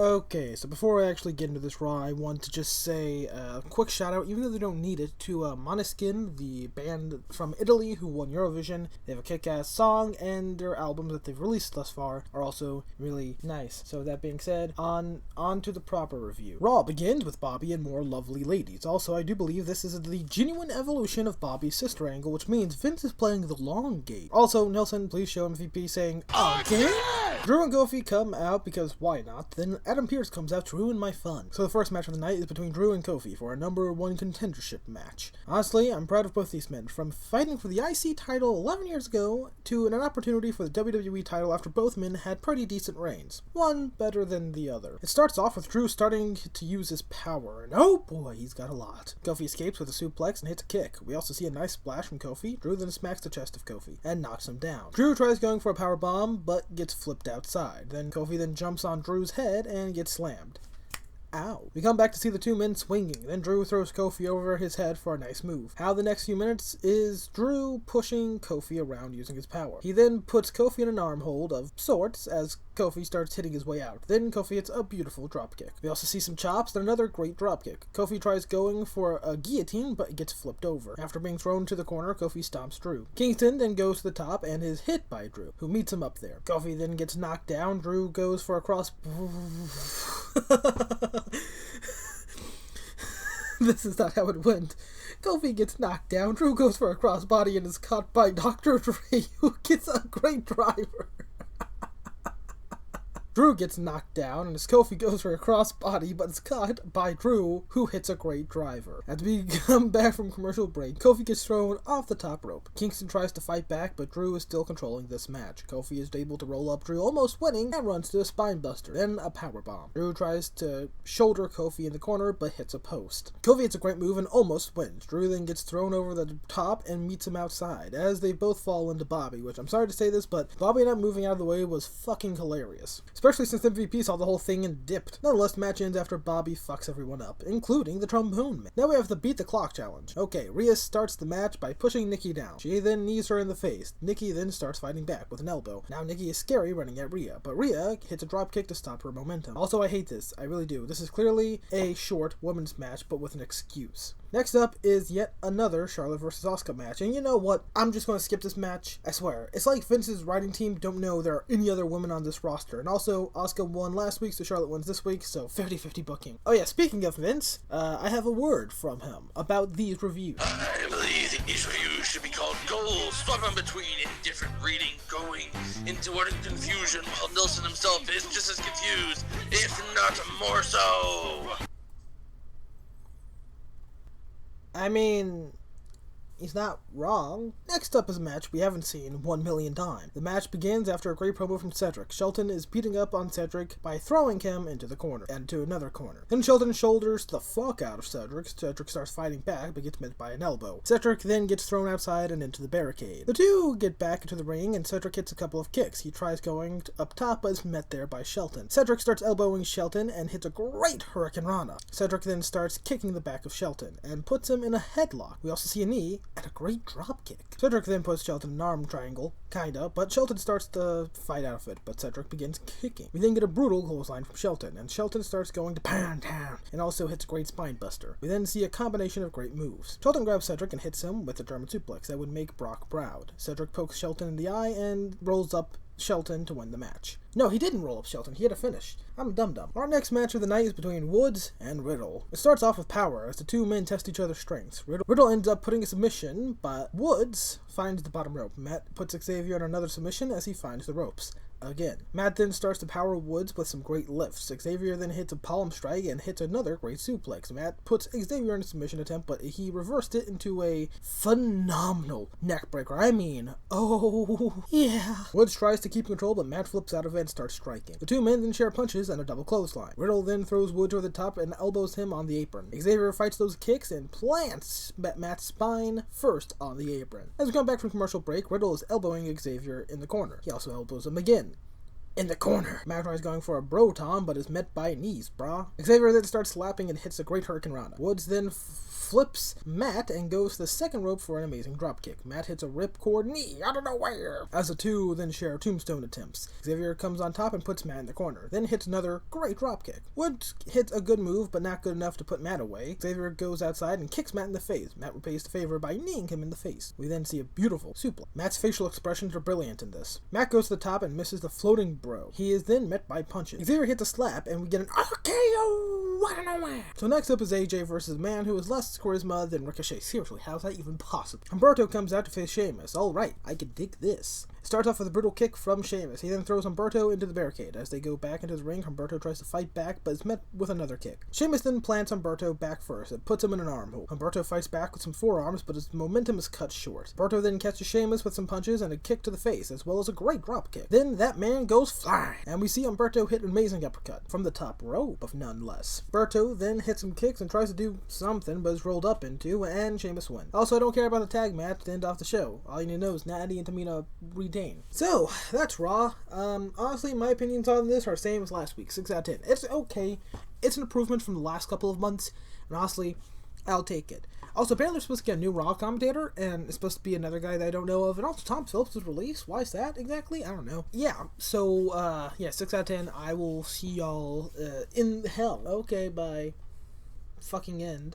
Okay, so before I actually get into this Raw, I want to just say a quick shout out, even though they don't need it, to Måneskin, the band from Italy who won Eurovision. They have a kick-ass song, and their albums that they've released thus far are also really nice. So that being said, on to the proper review. Raw begins with Bobby and more lovely ladies. Also, I do believe this is the genuine evolution of Bobby's sister angle, which means Vince is playing the long game. Also, Nelson, please show MVP saying, "Okay?" Drew and Kofi come out because why not? Then Adam Pearce comes out to ruin my fun. So the first match of the night is between Drew and Kofi for a #1 contendership match. Honestly, I'm proud of both these men, from fighting for the IC title 11 years ago to an opportunity for the WWE title after both men had pretty decent reigns. One better than the other. It starts off with Drew starting to use his power, and oh boy, he's got a lot. Kofi escapes with a suplex and hits a kick. We also see a nice splash from Kofi. Drew then smacks the chest of Kofi and knocks him down. Drew tries going for a power bomb, but gets flipped outside. Then Kofi then jumps on Drew's head and gets slammed. Ow. We come back to see the two men swinging. Then Drew throws Kofi over his head for a nice move. How the next few minutes is Drew pushing Kofi around using his power. He then puts Kofi in an arm hold of sorts as Kofi starts hitting his way out. Then Kofi hits a beautiful dropkick. We also see some chops, then another great dropkick. Kofi tries going for a guillotine, but gets flipped over. After being thrown to the corner, Kofi stomps Drew. Kingston then goes to the top and is hit by Drew, who meets him up there. Kofi then gets knocked down. Drew goes for a cross... This is not how it went. Kofi gets knocked down, Drew goes for a crossbody and is caught by Dr. Dre, who gets a great driver. Drew gets knocked down, and as Kofi goes for a crossbody, but is caught by Drew, who hits a great driver. As we come back from commercial break, Kofi gets thrown off the top rope. Kingston tries to fight back, but Drew is still controlling this match. Kofi is able to roll up Drew, almost winning, and runs to a spinebuster, then a powerbomb. Drew tries to shoulder Kofi in the corner, but hits a post. Kofi hits a great move and almost wins. Drew then gets thrown over the top and meets him outside, as they both fall into Bobby, which I'm sorry to say this, but Bobby not moving out of the way was fucking hilarious. Especially since MVP saw the whole thing and dipped. Nonetheless, the match ends after Bobby fucks everyone up, including the trombone man. Now we have the Beat the Clock challenge. Okay, Rhea starts the match by pushing Nikki down. She then knees her in the face. Nikki then starts fighting back with an elbow. Now Nikki is scary running at Rhea, but Rhea hits a drop kick to stop her momentum. Also, I hate this. I really do. This is clearly a short women's match, but with an excuse. Next up is yet another Charlotte vs. Asuka match, and you know what? I'm just going to skip this match. I swear. It's like Vince's writing team don't know there are any other women on this roster, and also Asuka won last week, so Charlotte wins this week, so 50-50 booking. Oh yeah, speaking of Vince, I have a word from him about these reviews. I believe these reviews should be called goals, swapping between indifferent reading, going into utter confusion, while Nelson himself is just as confused, if not more so. I mean, he's not wrong. Next up is a match we haven't seen 1 million times. The match begins after a great promo from Cedric. Shelton is beating up on Cedric by throwing him into the corner, and to another corner. Then Shelton shoulders the fuck out of Cedric. Cedric starts fighting back, but gets met by an elbow. Cedric then gets thrown outside and into the barricade. The two get back into the ring, and Cedric hits a couple of kicks. He tries going up top, but is met there by Shelton. Cedric starts elbowing Shelton and hits a great Hurricane Rana. Cedric then starts kicking the back of Shelton, and puts him in a headlock. We also see a knee and a great drop kick. Cedric then puts Shelton in an arm triangle, kinda, but Shelton starts to fight out of it, but Cedric begins kicking. We then get a brutal clothesline from Shelton, and Shelton starts going to pound down, and also hits a great spine buster. We then see a combination of great moves. Shelton grabs Cedric and hits him with a German suplex that would make Brock proud. Cedric pokes Shelton in the eye and rolls up Shelton to win the match. No, he didn't roll up Shelton. He had a finish. I'm a dum-dum. Our next match of the night is between Woods and Riddle. It starts off with power as the two men test each other's strengths. Riddle ends up putting a submission, but Woods finds the bottom rope. Matt puts Xavier in another submission as he finds the ropes. Again. Matt then starts to power Woods with some great lifts. Xavier then hits a palm strike and hits another great suplex. Matt puts Xavier in a submission attempt, but he reversed it into a phenomenal neckbreaker. I mean, oh yeah. Woods tries to keep control, but Matt flips out of it and starts striking. The two men then share punches and a double clothesline. Riddle then throws Woods over the top and elbows him on the apron. Xavier fights those kicks and plants Matt's spine first on the apron. As we come back from commercial break, Riddle is elbowing Xavier in the corner. He also elbows him again. in the corner. Matt tries going for a bro tom, but is met by knees, brah. Xavier then starts slapping and hits a great Hurricane Rana. Woods then flips Matt and goes to the second rope for an amazing dropkick. Matt hits a ripcord knee out of nowhere as the two then share tombstone attempts. Xavier comes on top and puts Matt in the corner, then hits another great dropkick. Woods hits a good move, but not good enough to put Matt away. Xavier goes outside and kicks Matt in the face. Matt repays the favor by kneeing him in the face. We then see a beautiful suplex. Matt's facial expressions are brilliant in this. Matt goes to the top and misses the floating bro. He is then met by punches. Xavier hits a slap and we get an RKO! So next up is AJ versus a man who has less charisma than Ricochet. Seriously, how's that even possible? Humberto comes out to face Sheamus. Alright, I can dig this. Starts off with a brutal kick from Sheamus. He then throws Humberto into the barricade. As they go back into the ring, Humberto tries to fight back, but is met with another kick. Sheamus then plants Humberto back first and puts him in an arm hold. Humberto fights back with some forearms, but his momentum is cut short. Humberto then catches Sheamus with some punches and a kick to the face, as well as a great drop kick. Then that man goes flying, and we see Humberto hit an amazing uppercut from the top rope of none less. Humberto then hits some kicks and tries to do something, but is rolled up into, and Sheamus wins. Also, I don't care about the tag match to end off the show. All you need to know is Natty and Tamina retain. So, that's Raw. Honestly, my opinions on this are the same as last week, 6 out of 10. It's okay. It's an improvement from the last couple of months, and honestly, I'll take it. Also, apparently they're supposed to get a new Raw commentator, and it's supposed to be another guy that I don't know of, and also Tom Phillips was released. Why is that exactly? I don't know. Yeah, so, 6 out of 10. I will see y'all in hell. Okay, bye. Fucking end.